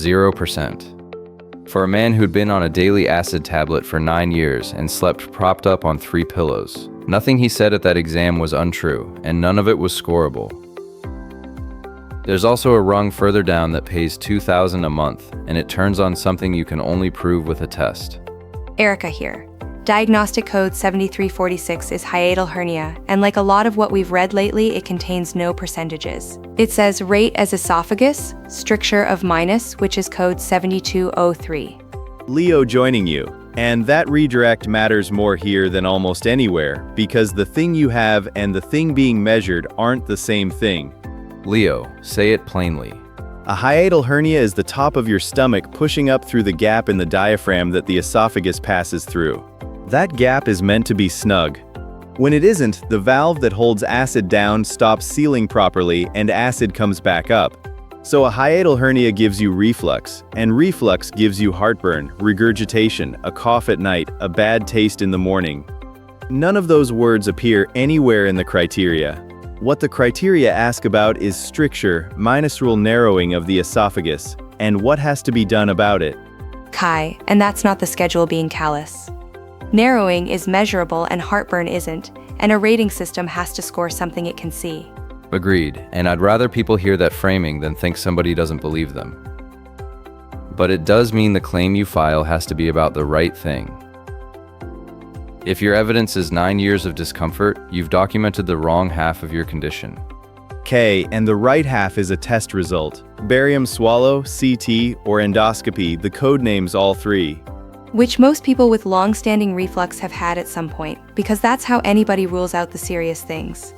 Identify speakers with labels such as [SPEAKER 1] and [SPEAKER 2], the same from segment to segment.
[SPEAKER 1] 0%. For a man who'd been on a daily acid tablet for 9 years and slept propped up on 3 pillows. Nothing he said at that exam was untrue, and none of it was scoreable. There's also a rung further down that pays $2,000 a month, and it turns on something you can only prove with a test.
[SPEAKER 2] Erica here. Diagnostic code 7346 is hiatal hernia, and like a lot of what we've read lately, it contains no percentages. It says rate as esophagus, stricture of minus, which is code 7203.
[SPEAKER 3] Leo joining you. And that redirect matters more here than almost anywhere, because the thing you have and the thing being measured aren't the same thing.
[SPEAKER 1] Leo, say it plainly.
[SPEAKER 3] A hiatal hernia is the top of your stomach pushing up through the gap in the diaphragm that the esophagus passes through. That gap is meant to be snug. When it isn't, the valve that holds acid down stops sealing properly and acid comes back up. So a hiatal hernia gives you reflux, and reflux gives you heartburn, regurgitation, a cough at night, a bad taste in the morning. None of those words appear anywhere in the criteria. What the criteria ask about is stricture, minuscule narrowing of the esophagus, and what has to be done about it.
[SPEAKER 2] Kai, and that's not the schedule being callous. Narrowing is measurable and heartburn isn't, and a rating system has to score something it can see.
[SPEAKER 1] Agreed, and I'd rather people hear that framing than think somebody doesn't believe them. But it does mean the claim you file has to be about the right thing. If your evidence is 9 years of discomfort, you've documented the wrong half of your condition.
[SPEAKER 3] K, and the right half is a test result. Barium swallow, CT, or endoscopy, the code names all three.
[SPEAKER 2] Which most people with long-standing reflux have had at some point, because that's how anybody rules out the serious things.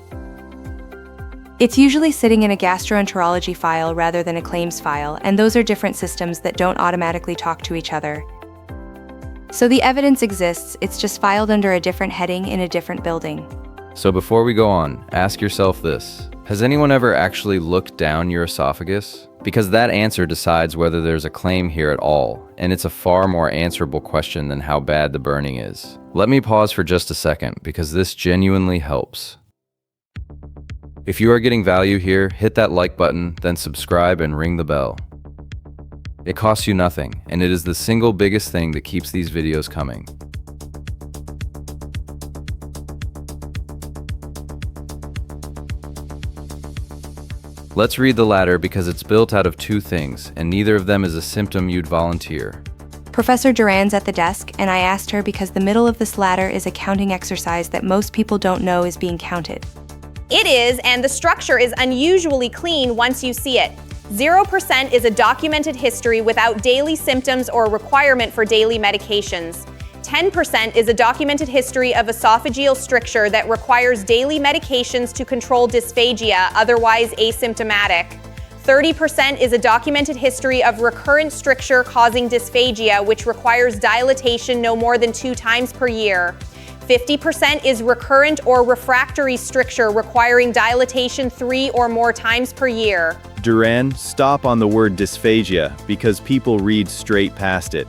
[SPEAKER 2] It's usually sitting in a gastroenterology file rather than a claims file, and those are different systems that don't automatically talk to each other. So the evidence exists, it's just filed under a different heading in a different building.
[SPEAKER 1] So before we go on, ask yourself this. Has anyone ever actually looked down your esophagus? Because that answer decides whether there's a claim here at all, and it's a far more answerable question than how bad the burning is. Let me pause for just a second, because this genuinely helps. If you are getting value here, hit that like button, then subscribe and ring the bell. It costs you nothing, and it is the single biggest thing that keeps these videos coming. Let's read the latter because it's built out of 2 things, and neither of them is a symptom you'd volunteer.
[SPEAKER 2] Professor Duran's at the desk, and I asked her because the middle of this ladder is a counting exercise that most people don't know is being counted.
[SPEAKER 4] It is, and the structure is unusually clean once you see it. 0% is a documented history without daily symptoms or requirement for daily medications. 10% is a documented history of esophageal stricture that requires daily medications to control dysphagia, otherwise asymptomatic. 30% is a documented history of recurrent stricture causing dysphagia, which requires dilatation no more than 2 times per year. 50% is recurrent or refractory stricture requiring dilatation 3 or more times per year.
[SPEAKER 3] Duran, stop on the word dysphagia, because people read straight past it.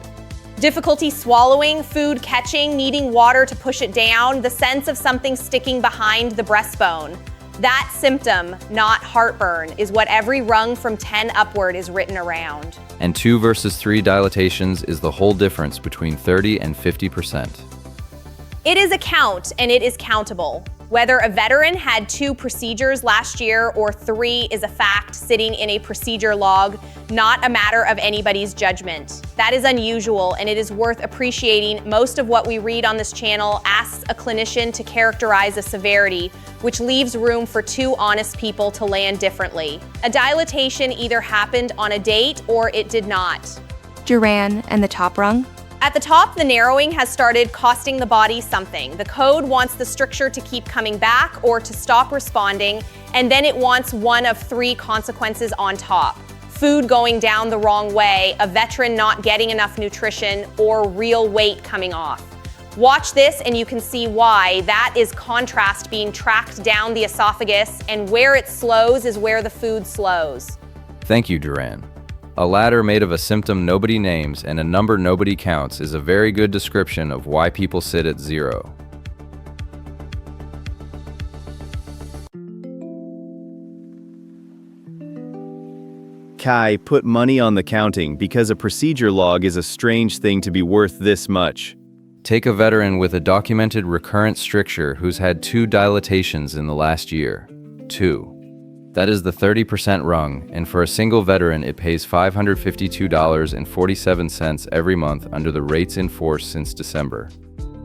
[SPEAKER 4] Difficulty swallowing, food catching, needing water to push it down, the sense of something sticking behind the breastbone. That symptom, not heartburn, is what every rung from 10 upward is written around.
[SPEAKER 1] And 2 versus 3 dilatations is the whole difference between 30 and 50%.
[SPEAKER 4] It is a count, and it is countable. Whether a veteran had 2 procedures last year or 3 is a fact sitting in a procedure log, not a matter of anybody's judgment. That is unusual, and it is worth appreciating. Most of what we read on this channel asks a clinician to characterize a severity, which leaves room for 2 honest people to land differently. A dilatation either happened on a date or it did not.
[SPEAKER 2] Duran and the top rung?
[SPEAKER 4] At the top, the narrowing has started costing the body something. The code wants the stricture to keep coming back or to stop responding, and then it wants one of 3 consequences on top. Food going down the wrong way, a veteran not getting enough nutrition, or real weight coming off. Watch this and you can see why. That is contrast being tracked down the esophagus, and where it slows is where the food slows.
[SPEAKER 1] Thank you, Duran. A ladder made of a symptom nobody names and a number nobody counts is a very good description of why people sit at 0.
[SPEAKER 3] Kai, put money on the counting because a procedure log is a strange thing to be worth this much.
[SPEAKER 1] Take a veteran with a documented recurrent stricture who's had 2 dilatations in the last year. 2. That is the 30% rung, and for a single veteran it pays $552.47 every month under the rates in force since December.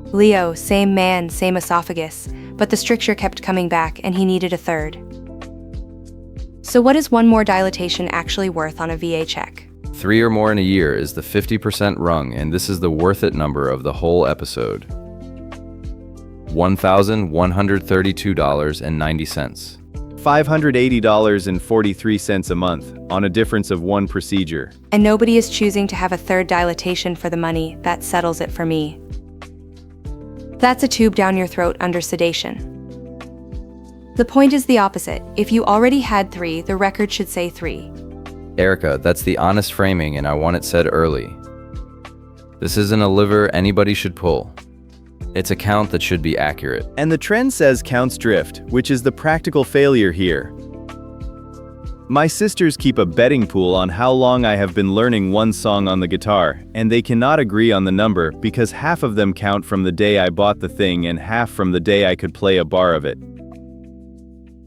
[SPEAKER 2] Leo, same man, same esophagus, but the stricture kept coming back and he needed a third. So what is one more dilatation actually worth on a VA check?
[SPEAKER 1] 3 or more in a year is the 50% rung, and this is the worth it number of the whole episode. $1,132.90.
[SPEAKER 3] $580.43 a month, on a difference of 1 procedure.
[SPEAKER 2] And nobody is choosing to have a third dilatation for the money. That settles it for me. That's a tube down your throat under sedation. The point is the opposite. If you already had 3, the record should say 3.
[SPEAKER 1] Erica, that's the honest framing, and I want it said early. This isn't a liver anybody should pull. It's a count that should be accurate.
[SPEAKER 3] And the trend says counts drift, which is the practical failure here. My sisters keep a betting pool on how long I have been learning one song on the guitar, and they cannot agree on the number because half of them count from the day I bought the thing and half from the day I could play a bar of it.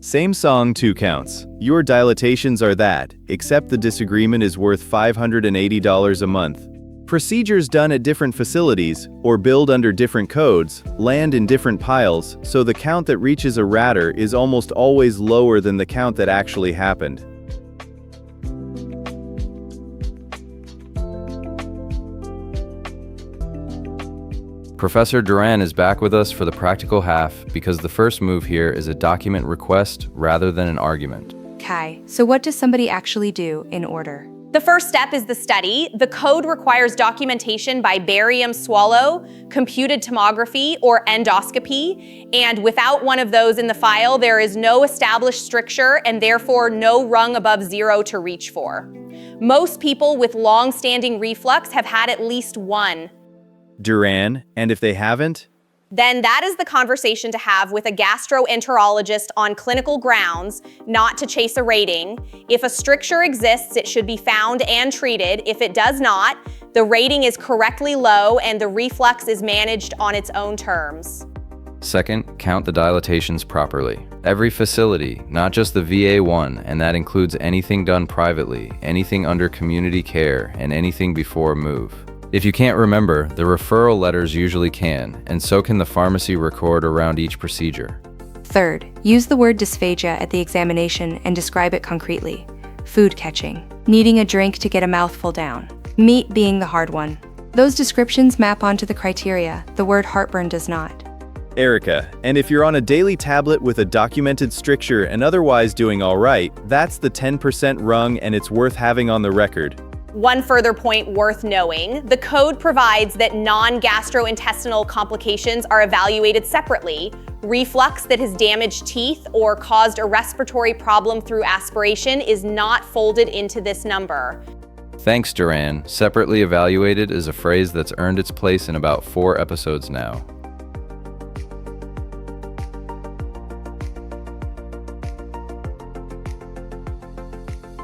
[SPEAKER 3] Same song, 2 counts. Your dilatations are that, except the disagreement is worth $580 a month. Procedures done at different facilities, or billed under different codes, land in different piles, so the count that reaches a rater is almost always lower than the count that actually happened.
[SPEAKER 1] Professor Duran is back with us for the practical half because the first move here is a document request rather than an argument.
[SPEAKER 2] Kai, so what does somebody actually do in order?
[SPEAKER 4] The first step is the study. The code requires documentation by barium swallow, computed tomography, or endoscopy, and without one of those in the file, there is no established stricture and therefore no rung above 0 to reach for. Most people with long-standing reflux have had at least one.
[SPEAKER 3] Duran, and if they haven't?
[SPEAKER 4] Then that is the conversation to have with a gastroenterologist on clinical grounds, not to chase a rating. If a stricture exists, it should be found and treated. If it does not, the rating is correctly low and the reflux is managed on its own terms.
[SPEAKER 1] Second, count the dilatations properly. Every facility, not just the VA one, and that includes anything done privately, anything under community care, and anything before a move. If you can't remember, the referral letters usually can, and so can the pharmacy record around each procedure.
[SPEAKER 2] Third, use the word dysphagia at the examination and describe it concretely. Food catching, needing a drink to get a mouthful down, meat being the hard one. Those descriptions map onto the criteria. The word heartburn does not.
[SPEAKER 3] Erica, and if you're on a daily tablet with a documented stricture and otherwise doing all right, that's the 10% rung and it's worth having on the record.
[SPEAKER 4] One further point worth knowing, the code provides that non-gastrointestinal complications are evaluated separately. Reflux that has damaged teeth or caused a respiratory problem through aspiration is not folded into this number.
[SPEAKER 1] Thanks, Duran. Separately evaluated is a phrase that's earned its place in about 4 episodes now.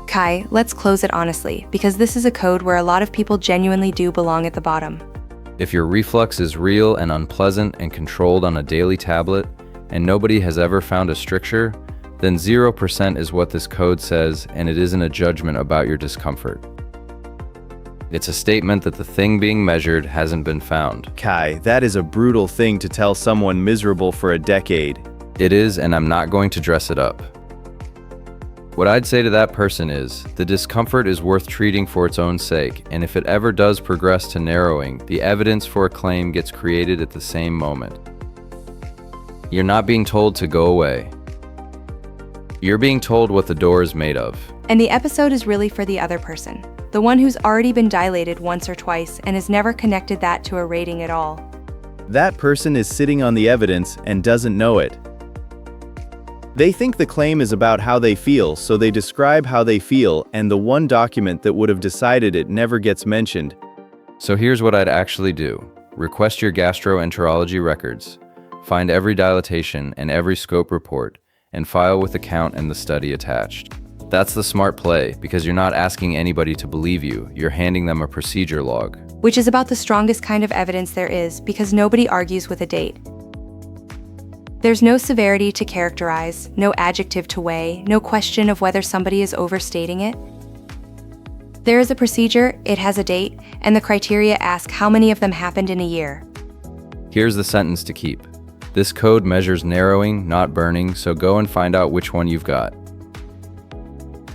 [SPEAKER 2] Kai, let's close it honestly, because this is a code where a lot of people genuinely do belong at the bottom.
[SPEAKER 1] If your reflux is real and unpleasant and controlled on a daily tablet, and nobody has ever found a stricture, then 0% is what this code says, and it isn't a judgment about your discomfort. It's a statement that the thing being measured hasn't been found.
[SPEAKER 3] Kai, that is a brutal thing to tell someone miserable for a decade.
[SPEAKER 1] It is, and I'm not going to dress it up. What I'd say to that person is, the discomfort is worth treating for its own sake, and if it ever does progress to narrowing, the evidence for a claim gets created at the same moment. You're not being told to go away. You're being told what the door is made of.
[SPEAKER 2] And the episode is really for the other person, the one who's already been dilated once or twice and has never connected that to a rating at all.
[SPEAKER 3] That person is sitting on the evidence and doesn't know it. They think the claim is about how they feel, so they describe how they feel, and the one document that would have decided it never gets mentioned.
[SPEAKER 1] So here's what I'd actually do. Request your gastroenterology records, find every dilatation and every scope report, and file with the count and the study attached. That's the smart play, because you're not asking anybody to believe you, you're handing them a procedure log.
[SPEAKER 2] Which is about the strongest kind of evidence there is, because nobody argues with a date. There's no severity to characterize, no adjective to weigh, no question of whether somebody is overstating it. There is a procedure, it has a date, and the criteria ask how many of them happened in a year.
[SPEAKER 1] Here's the sentence to keep. This code measures narrowing, not burning, so go and find out which one you've got.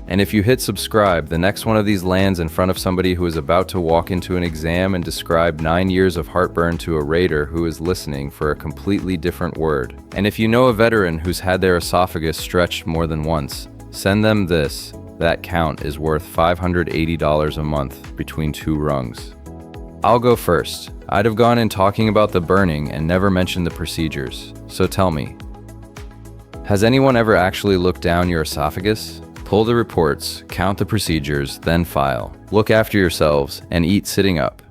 [SPEAKER 1] And if you hit subscribe, the next one of these lands in front of somebody who is about to walk into an exam and describe 9 years of heartburn to a rater who is listening for a completely different word. And if you know a veteran who's had their esophagus stretched more than once, send them this. That count is worth $580 a month between 2 rungs. I'll go first. I'd have gone in talking about the burning and never mentioned the procedures. So tell me, has anyone ever actually looked down your esophagus? Pull the reports, count the procedures, then file. Look after yourselves and eat sitting up.